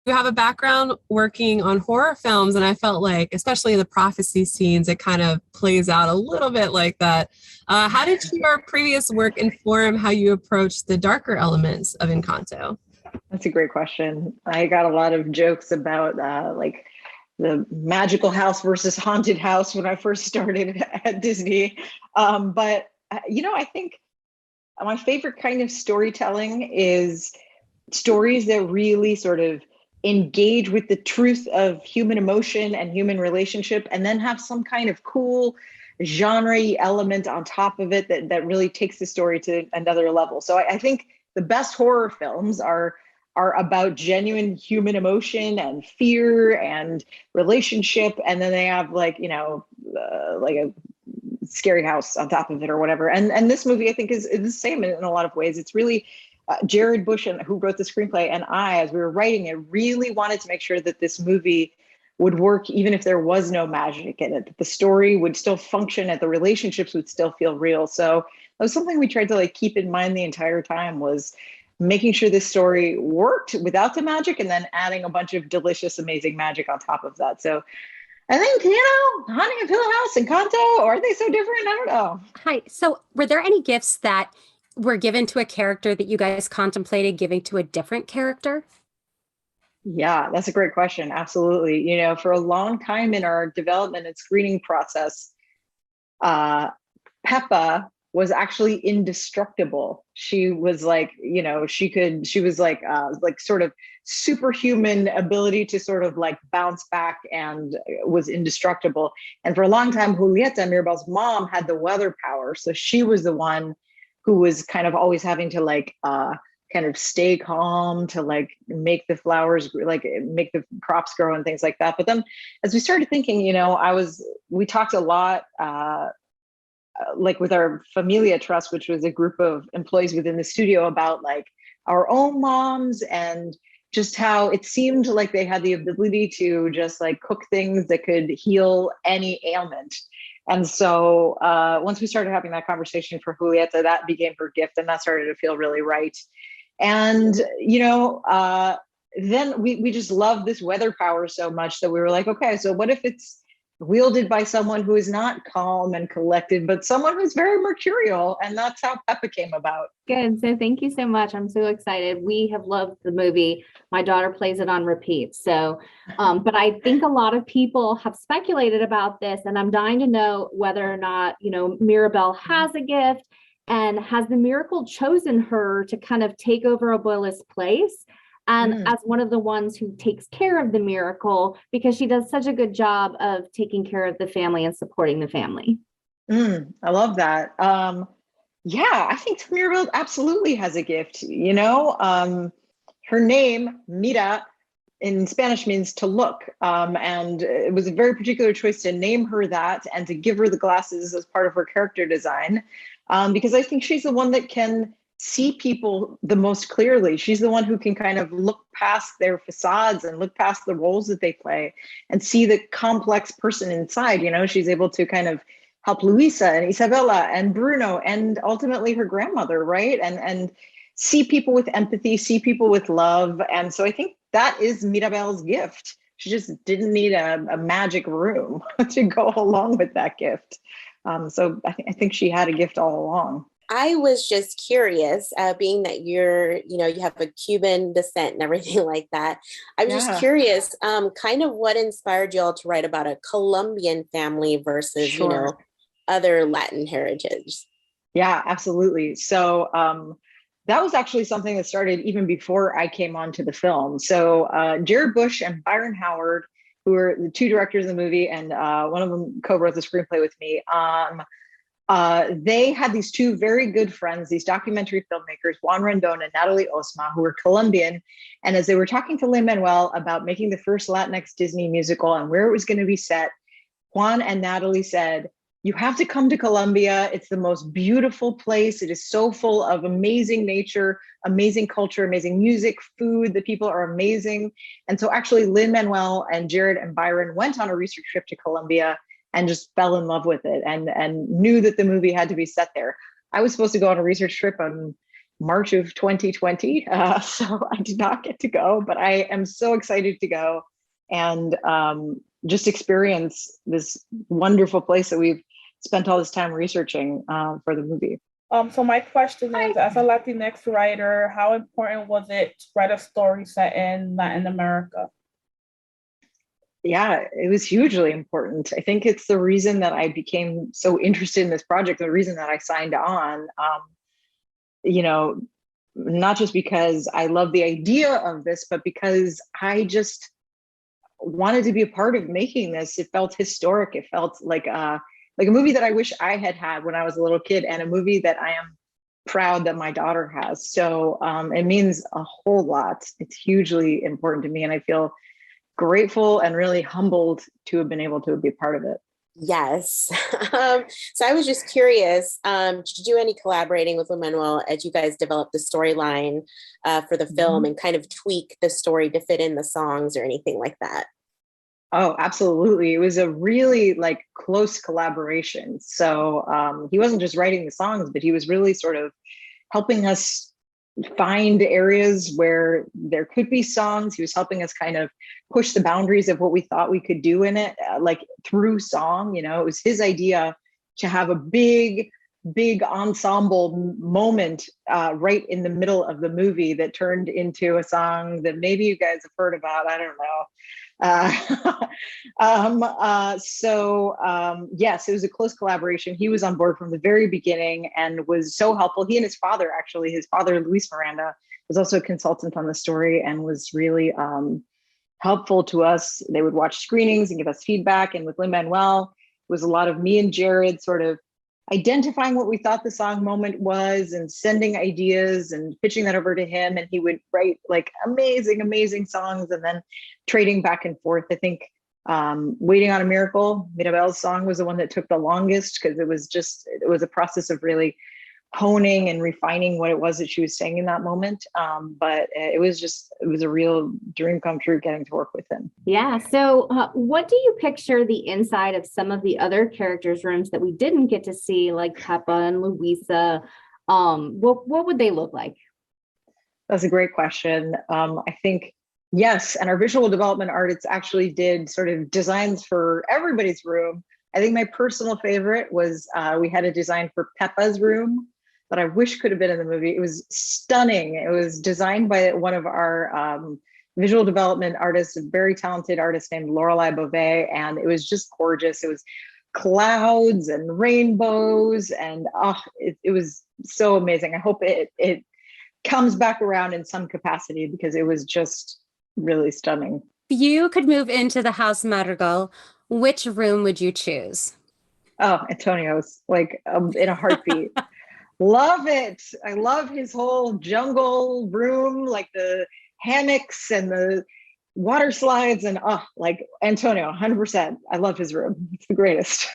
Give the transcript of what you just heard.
You have a background working on horror films, and I felt like, especially in the prophecy scenes, it kind of plays out a little bit like that. How did your previous work inform how you approach the darker elements of Encanto? That's a great question. I got a lot of jokes about like the magical house versus haunted house when I first started at Disney. But I think my favorite kind of storytelling is stories that really sort of engage with the truth of human emotion and human relationship, and then have some kind of cool genre element on top of it that really takes the story to another level. So I think the best horror films are about genuine human emotion and fear and relationship, and then they have like a scary house on top of it or whatever. And this movie I think is the same in a lot of ways. It's really Jared Bush, and who wrote the screenplay, and I, as we were writing it, really wanted to make sure that this movie would work even if there was no magic in it, that the story would still function, and the relationships would still feel real. So that was something we tried to like keep in mind the entire time, was making sure this story worked without the magic, and then adding a bunch of delicious, amazing magic on top of that. So I think, Haunting of Hill House and Kanto, are they so different? I don't know. Hi. So, were there any gifts that were given to a character that you guys contemplated giving to a different character? Yeah, that's a great question. Absolutely. For a long time in our development and screening process, Peppa was actually indestructible. She was like, she was like sort of superhuman ability to sort of like bounce back, and was indestructible. And for a long time, Julieta, Mirabel's mom, had the weather power. So she was the one who was kind of always having to like kind of stay calm to like make the flowers, like make the crops grow and things like that. But then as we started thinking, we talked a lot like with our Familia Trust, which was a group of employees within the studio, about like our own moms, and just how it seemed like they had the ability to just like cook things that could heal any ailment. And so once we started having that conversation for Julieta, that became her gift, and that started to feel really right. And, then we just love this weather power so much that we were like, okay, so what if it's wielded by someone who is not calm and collected, but someone who's very mercurial? And that's how Peppa came about. Good. So thank you so much. I'm so excited. We have loved the movie. My daughter plays it on repeat. So, but I think a lot of people have speculated about this, and I'm dying to know whether or not, Mirabel has a gift, and has the miracle chosen her to kind of take over Abuela's place, and as one of the ones who takes care of the miracle, because she does such a good job of taking care of the family and supporting the family. I love that. Yeah, I think Mirabel absolutely has a gift. Her name, Mira, in Spanish means to look. And it was a very particular choice to name her that, and to give her the glasses as part of her character design. Because I think she's the one that can see people the most clearly. She's the one who can kind of look past their facades and look past the roles that they play, and see the complex person inside. She's able to kind of help Luisa and Isabella and Bruno, and ultimately her grandmother, right? And see people with empathy, see people with love. And so I think that is Mirabel's gift. She just didn't need a magic room to go along with that gift. So I think she had a gift all along. I was just curious, being that you have a Cuban descent and everything like that. I was just curious, kind of what inspired you all to write about a Colombian family versus, other Latin heritage. Yeah, absolutely. So that was actually something that started even before I came onto the film. So Jared Bush and Byron Howard, who were the two directors of the movie, and one of them co-wrote the screenplay with me. They had these two very good friends, these documentary filmmakers, Juan Rendon and Natalie Osma, who were Colombian. And as they were talking to Lin-Manuel about making the first Latinx Disney musical and where it was going to be set, Juan and Natalie said, "You have to come to Colombia. It's the most beautiful place. It is so full of amazing nature, amazing culture, amazing music, food. The people are amazing." And so actually Lin-Manuel and Jared and Byron went on a research trip to Colombia and just fell in love with it, and knew that the movie had to be set there. I was supposed to go on a research trip on March of 2020. So I did not get to go, but I am so excited to go and just experience this wonderful place that we've spent all this time researching for the movie. So my question is, as a Latinx writer, how important was it to write a story set in Latin America? Yeah, it was hugely important. I think it's the reason that I became so interested in this project, the reason that I signed on. You know, not just because I love the idea of this, but because I just wanted to be a part of making this. It felt historic. It felt like a movie that I wish I had had when I was a little kid, and a movie that I am proud that my daughter has. So it means a whole lot. It's hugely important to me, and I feel grateful and really humbled to have been able to be a part of it. Yes. So I was just curious, did you do any collaborating with Lin-Manuel as you guys developed the storyline for the film and kind of tweak the story to fit in the songs or anything like that? Oh, absolutely. It was a really like close collaboration. So he wasn't just writing the songs, but he was really sort of helping us find areas where there could be songs. He was helping us kind of push the boundaries of what we thought we could do in it, like through song. You know, it was his idea to have a big ensemble moment right in the middle of the movie that turned into a song that maybe you guys have heard about. I don't know. Yes, it was a close collaboration. He was on board from the very beginning and was so helpful. He and his father, actually, his father, Luis Miranda, was also a consultant on the story and was really helpful to us. They would watch screenings and give us feedback. And with Lin-Manuel, it was a lot of me and Jared sort of identifying what we thought the song moment was and sending ideas and pitching that over to him. And he would write like amazing songs and then trading back and forth. I think Waiting on a Miracle, Mirabel's song, was the one that took the longest because it was a process of really honing and refining what it was that she was saying in that moment. But it was a real dream come true getting to work with him. Yeah. So what do you picture the inside of some of the other characters' rooms that we didn't get to see, like Peppa and Louisa? What would they look like? That's a great question. I think, yes, and our visual development artists actually did sort of designs for everybody's room. I think my personal favorite was we had a design for Peppa's room that I wish could have been in the movie. It was stunning. It was designed by one of our visual development artists, a very talented artist named Lorelei Beauvais, and it was just gorgeous. It was clouds and rainbows, and it was so amazing. I hope it comes back around in some capacity because it was just really stunning. If you could move into the House Madrigal, which room would you choose? Oh, Antonio's, like in a heartbeat. Love it. I love his whole jungle room, like the hammocks and the water slides and like Antonio, 100%. I love his room. It's the greatest.